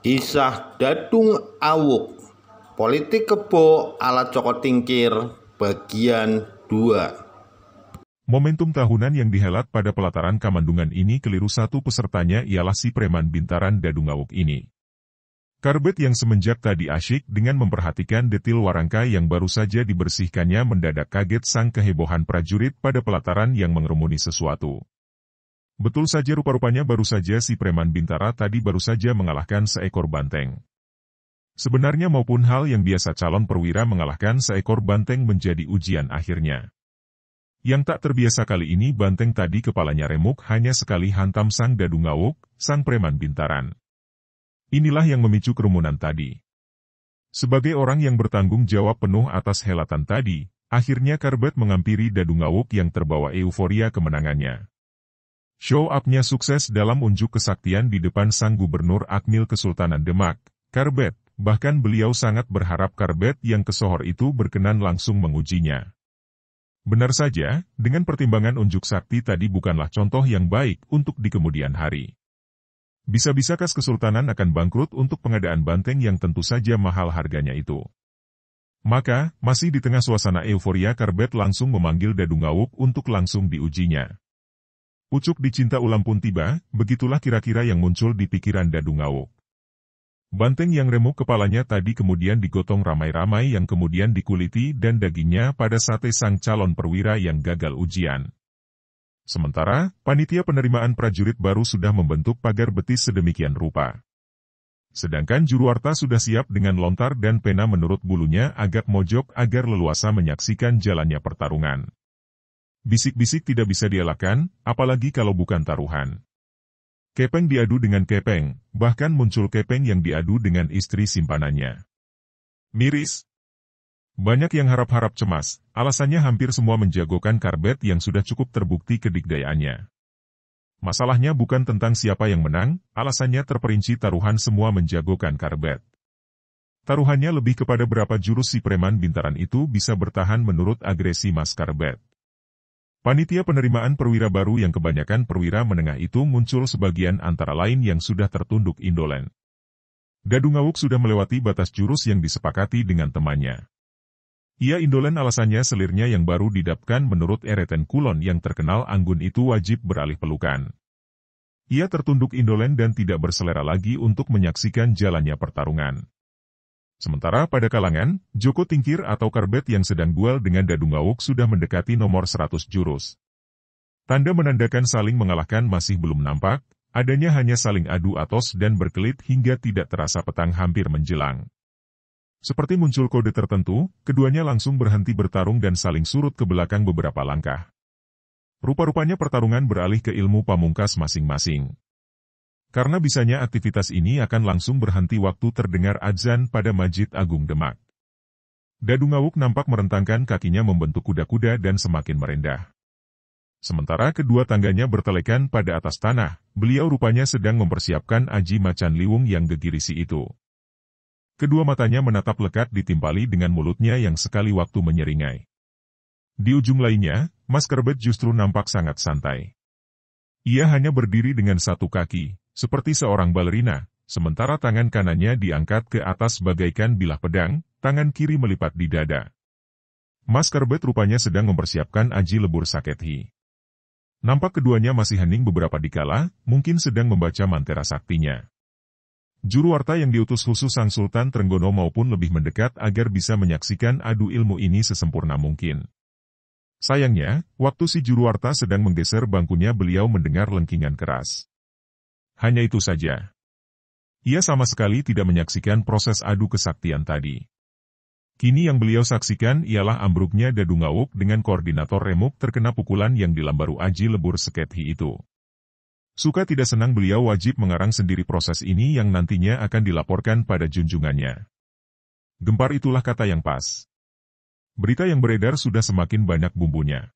Isah Dadung Awuk, Politik Kebo ala Joko Tingkir, bagian 2. Momentum tahunan yang dihelat pada pelataran Kamandungan ini keliru, satu pesertanya ialah si preman bintaran Dadung Awuk ini. Karbet yang semenjak tadi asyik dengan memperhatikan detil warangka yang baru saja dibersihkannya mendadak kaget sang kehebohan prajurit pada pelataran yang mengerumuni sesuatu. Betul saja, rupa-rupanya baru saja si preman bintara tadi baru saja mengalahkan seekor banteng. Sebenarnya maupun hal yang biasa calon perwira mengalahkan seekor banteng menjadi ujian akhirnya. Yang tak terbiasa kali ini banteng tadi kepalanya remuk hanya sekali hantam sang Dadung Awuk, sang preman bintaran. Inilah yang memicu kerumunan tadi. Sebagai orang yang bertanggung jawab penuh atas helatan tadi, akhirnya Karbet mengampiri Dadung Awuk yang terbawa euforia kemenangannya. Show up-nya sukses dalam unjuk kesaktian di depan sang Gubernur Akmil Kesultanan Demak, Karbet, bahkan beliau sangat berharap Karbet yang kesohor itu berkenan langsung mengujinya. Benar saja, dengan pertimbangan unjuk sakti tadi bukanlah contoh yang baik untuk di kemudian hari. Bisa-bisa kas kesultanan akan bangkrut untuk pengadaan banteng yang tentu saja mahal harganya itu. Maka, masih di tengah suasana euforia, Karbet langsung memanggil Dadung Awuk untuk langsung diujinya. Ucuk dicinta ulam pun tiba, begitulah kira-kira yang muncul di pikiran Dadung Awuk. Banteng yang remuk kepalanya tadi kemudian digotong ramai-ramai yang kemudian dikuliti dan dagingnya pada sate sang calon perwira yang gagal ujian. Sementara, panitia penerimaan prajurit baru sudah membentuk pagar betis sedemikian rupa. Sedangkan Juruwarta sudah siap dengan lontar dan pena menurut bulunya agak mojok agar leluasa menyaksikan jalannya pertarungan. Bisik-bisik tidak bisa dielakkan, apalagi kalau bukan taruhan. Kepeng diadu dengan kepeng, bahkan muncul kepeng yang diadu dengan istri simpanannya. Miris. Banyak yang harap-harap cemas, alasannya hampir semua menjagokan Karbet yang sudah cukup terbukti kedikdayaannya. Masalahnya bukan tentang siapa yang menang, alasannya terperinci taruhan semua menjagokan Karbet. Taruhannya lebih kepada berapa jurus si preman bintaran itu bisa bertahan menurut agresi Mas Karbet. Panitia penerimaan perwira baru yang kebanyakan perwira menengah itu muncul sebagian antara lain yang sudah tertunduk indolen. Dadung Awuk sudah melewati batas jurus yang disepakati dengan temannya. Ia indolen alasannya selirnya yang baru didapkan menurut Ereten Kulon yang terkenal anggun itu wajib beralih pelukan. Ia tertunduk indolen dan tidak berselera lagi untuk menyaksikan jalannya pertarungan. Sementara pada kalangan, Joko Tingkir atau Karbet yang sedang duel dengan Dadung Awuk sudah mendekati nomor 100 jurus. Tanda menandakan saling mengalahkan masih belum nampak, adanya hanya saling adu atos dan berkelit hingga tidak terasa petang hampir menjelang. Seperti muncul kode tertentu, keduanya langsung berhenti bertarung dan saling surut ke belakang beberapa langkah. Rupa-rupanya pertarungan beralih ke ilmu pamungkas masing-masing. Karena bisanya aktivitas ini akan langsung berhenti waktu terdengar adzan pada Masjid Agung Demak. Dadung Awuk nampak merentangkan kakinya membentuk kuda-kuda dan semakin merendah. Sementara kedua tangganya bertelekan pada atas tanah, beliau rupanya sedang mempersiapkan aji macan liwung yang gegirisi itu. Kedua matanya menatap lekat ditimpali dengan mulutnya yang sekali waktu menyeringai. Di ujung lainnya, Mas Karbet justru nampak sangat santai. Ia hanya berdiri dengan satu kaki, seperti seorang balerina, sementara tangan kanannya diangkat ke atas bagaikan bilah pedang, tangan kiri melipat di dada. Mas Karbet rupanya sedang mempersiapkan aji lebur sakethi. Nampak keduanya masih hening beberapa dikala, mungkin sedang membaca mantera saktinya. Juruwarta yang diutus khusus Sang Sultan Trenggono maupun lebih mendekat agar bisa menyaksikan adu ilmu ini sesempurna mungkin. Sayangnya, waktu si Juruwarta sedang menggeser bangkunya beliau mendengar lengkingan keras. Hanya itu saja. Ia sama sekali tidak menyaksikan proses adu kesaktian tadi. Kini yang beliau saksikan ialah ambruknya Dadung Awuk dengan koordinator remuk terkena pukulan yang dilambaru aji lebur sakethi itu. Suka tidak senang beliau wajib mengarang sendiri proses ini yang nantinya akan dilaporkan pada junjungannya. Gempar itulah kata yang pas. Berita yang beredar sudah semakin banyak bumbunya.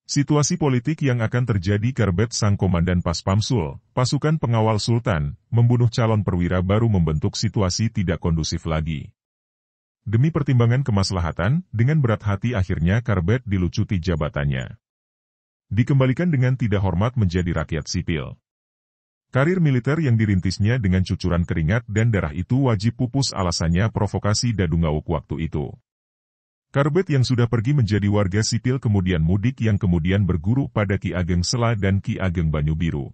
Situasi politik yang akan terjadi Karbet sang komandan Paspamsul, pasukan pengawal Sultan, membunuh calon perwira baru membentuk situasi tidak kondusif lagi. Demi pertimbangan kemaslahatan, dengan berat hati akhirnya Karbet dilucuti jabatannya. Dikembalikan dengan tidak hormat menjadi rakyat sipil. Karir militer yang dirintisnya dengan cucuran keringat dan darah itu wajib pupus, alasannya provokasi Dadungawuk waktu itu. Karbet yang sudah pergi menjadi warga sipil kemudian mudik yang kemudian berguru pada Ki Ageng Sela dan Ki Ageng Banyu Biru.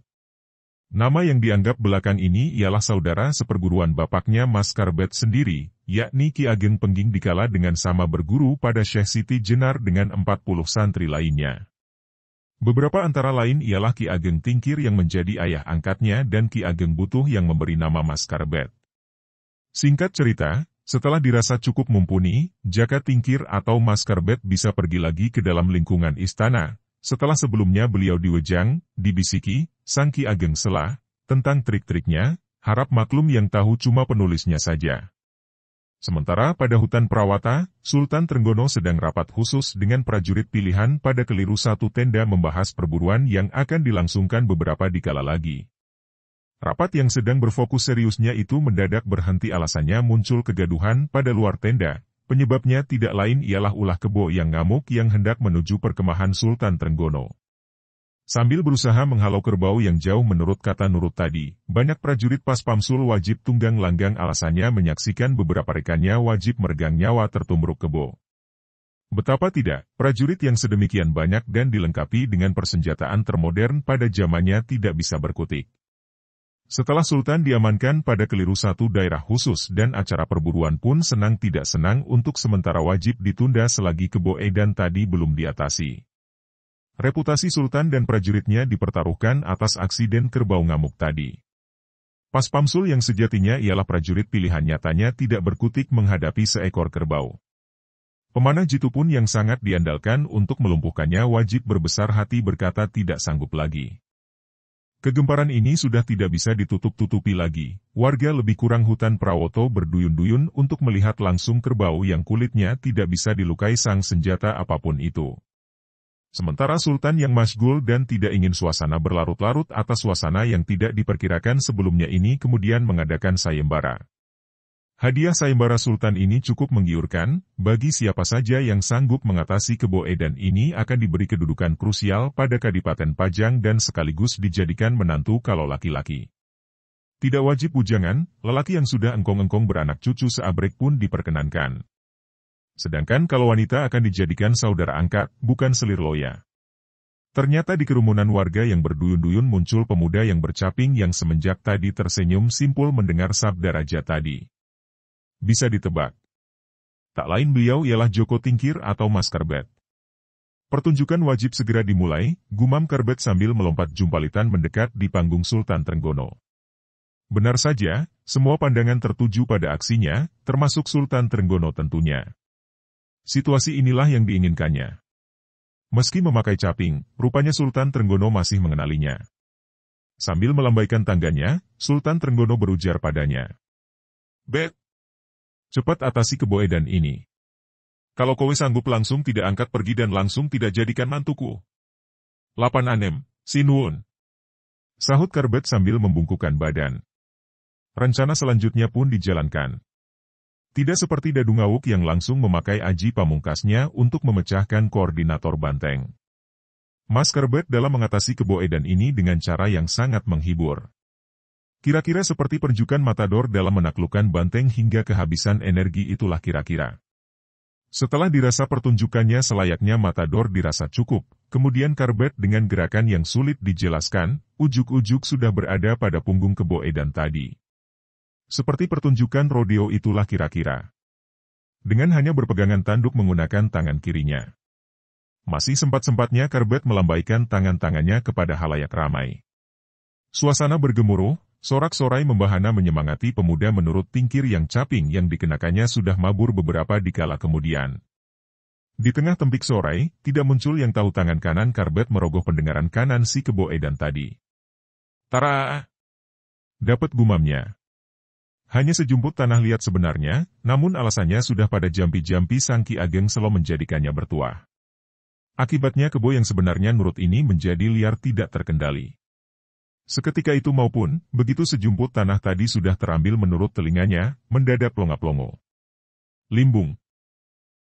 Nama yang dianggap belakang ini ialah saudara seperguruan bapaknya Mas Karbet sendiri, yakni Ki Ageng Pengging dikala dengan sama berguru pada Syekh Siti Jenar dengan 40 santri lainnya. Beberapa antara lain ialah Ki Ageng Tingkir yang menjadi ayah angkatnya dan Ki Ageng Butuh yang memberi nama Mas Karbet. Singkat cerita, setelah dirasa cukup mumpuni, Jaka Tingkir atau Mas Karbet bisa pergi lagi ke dalam lingkungan istana. Setelah sebelumnya beliau diwejang, dibisiki, sang Ki Ageng Sela, tentang trik-triknya, harap maklum yang tahu cuma penulisnya saja. Sementara pada hutan Prawata, Sultan Trenggono sedang rapat khusus dengan prajurit pilihan pada keliru satu tenda membahas perburuan yang akan dilangsungkan beberapa dikala lagi. Rapat yang sedang berfokus seriusnya itu mendadak berhenti, alasannya muncul kegaduhan pada luar tenda. Penyebabnya tidak lain ialah ulah kebo yang ngamuk yang hendak menuju perkemahan Sultan Trenggono. Sambil berusaha menghalau kerbau yang jauh menurut kata Nurut tadi, banyak prajurit pas Pamsul wajib tunggang langgang, alasannya menyaksikan beberapa rekannya wajib meregang nyawa tertumbruk kebo. Betapa tidak, prajurit yang sedemikian banyak dan dilengkapi dengan persenjataan termodern pada zamannya tidak bisa berkutik. Setelah Sultan diamankan pada keliru satu daerah khusus dan acara perburuan pun senang tidak senang untuk sementara wajib ditunda selagi kebo edan tadi belum diatasi. Reputasi Sultan dan prajuritnya dipertaruhkan atas aksiden kerbau ngamuk tadi. Pas Pamsul yang sejatinya ialah prajurit pilihan nyatanya tidak berkutik menghadapi seekor kerbau. Pemanah jitu pun yang sangat diandalkan untuk melumpuhkannya wajib berbesar hati berkata tidak sanggup lagi. Kegemparan ini sudah tidak bisa ditutup-tutupi lagi. Warga lebih kurang hutan Prawoto berduyun-duyun untuk melihat langsung kerbau yang kulitnya tidak bisa dilukai sang senjata apapun itu. Sementara Sultan yang masgul dan tidak ingin suasana berlarut-larut atas suasana yang tidak diperkirakan sebelumnya ini kemudian mengadakan sayembara. Hadiah sayembara Sultan ini cukup menggiurkan, bagi siapa saja yang sanggup mengatasi kebo edan ini akan diberi kedudukan krusial pada Kadipaten Pajang dan sekaligus dijadikan menantu kalau laki-laki. Tidak wajib bujangan, lelaki yang sudah engkong-engkong beranak cucu seabrek pun diperkenankan. Sedangkan kalau wanita akan dijadikan saudara angkat, bukan selir loya. Ternyata di kerumunan warga yang berduyun-duyun muncul pemuda yang bercaping yang semenjak tadi tersenyum simpul mendengar sabda raja tadi. Bisa ditebak. Tak lain beliau ialah Joko Tingkir atau Mas Karbet. Pertunjukan wajib segera dimulai, gumam Karbet sambil melompat jumpalitan mendekat di panggung Sultan Trenggono. Benar saja, semua pandangan tertuju pada aksinya, termasuk Sultan Trenggono tentunya. Situasi inilah yang diinginkannya. Meski memakai caping, rupanya Sultan Trenggono masih mengenalinya. Sambil melambaikan tangannya, Sultan Trenggono berujar padanya. Bet! Cepat atasi kebo edan ini. Kalau kowe sanggup langsung tidak angkat pergi dan langsung tidak jadikan mantuku. Lapan anem, sinuun. Sahut Karbet sambil membungkukkan badan. Rencana selanjutnya pun dijalankan. Tidak seperti Dadungawuk yang langsung memakai aji pamungkasnya untuk memecahkan koordinator banteng. Mas Karbet dalam mengatasi kebo edan ini dengan cara yang sangat menghibur. Kira-kira seperti perjukan matador dalam menaklukkan banteng hingga kehabisan energi itulah kira-kira. Setelah dirasa pertunjukannya selayaknya matador dirasa cukup, kemudian Karbet dengan gerakan yang sulit dijelaskan, ujuk-ujuk sudah berada pada punggung kebo edan tadi. Seperti pertunjukan rodeo itulah kira-kira. Dengan hanya berpegangan tanduk menggunakan tangan kirinya. Masih sempat-sempatnya Karbet melambaikan tangan-tangannya kepada halayak ramai. Suasana bergemuruh. Sorak-sorai membahana menyemangati pemuda menurut Tingkir yang caping yang dikenakannya sudah mabur beberapa dikala kemudian. Di tengah tempik sorai, tidak muncul yang tahu tangan kanan Karbet merogoh pendengaran kanan si kebo edan tadi. Tara! Dapat gumamnya. Hanya sejumput tanah liat sebenarnya, namun alasannya sudah pada jampi-jampi sang Ki Ageng Selo menjadikannya bertuah. Akibatnya kebo yang sebenarnya nurut ini menjadi liar tidak terkendali. Seketika itu maupun, begitu sejumput tanah tadi sudah terambil menurut telinganya, mendadak plonga-plongo. Limbung.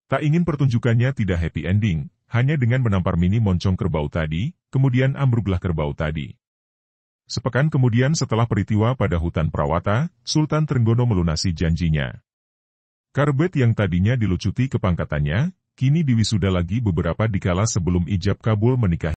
Tak ingin pertunjukannya tidak happy ending, hanya dengan menampar mini moncong kerbau tadi, kemudian ambruklah kerbau tadi. Sepekan kemudian setelah peristiwa pada hutan Prawata, Sultan Trenggono melunasi janjinya. Karbet yang tadinya dilucuti kepangkatannya, kini diwisuda lagi beberapa dikala sebelum ijab kabul menikahi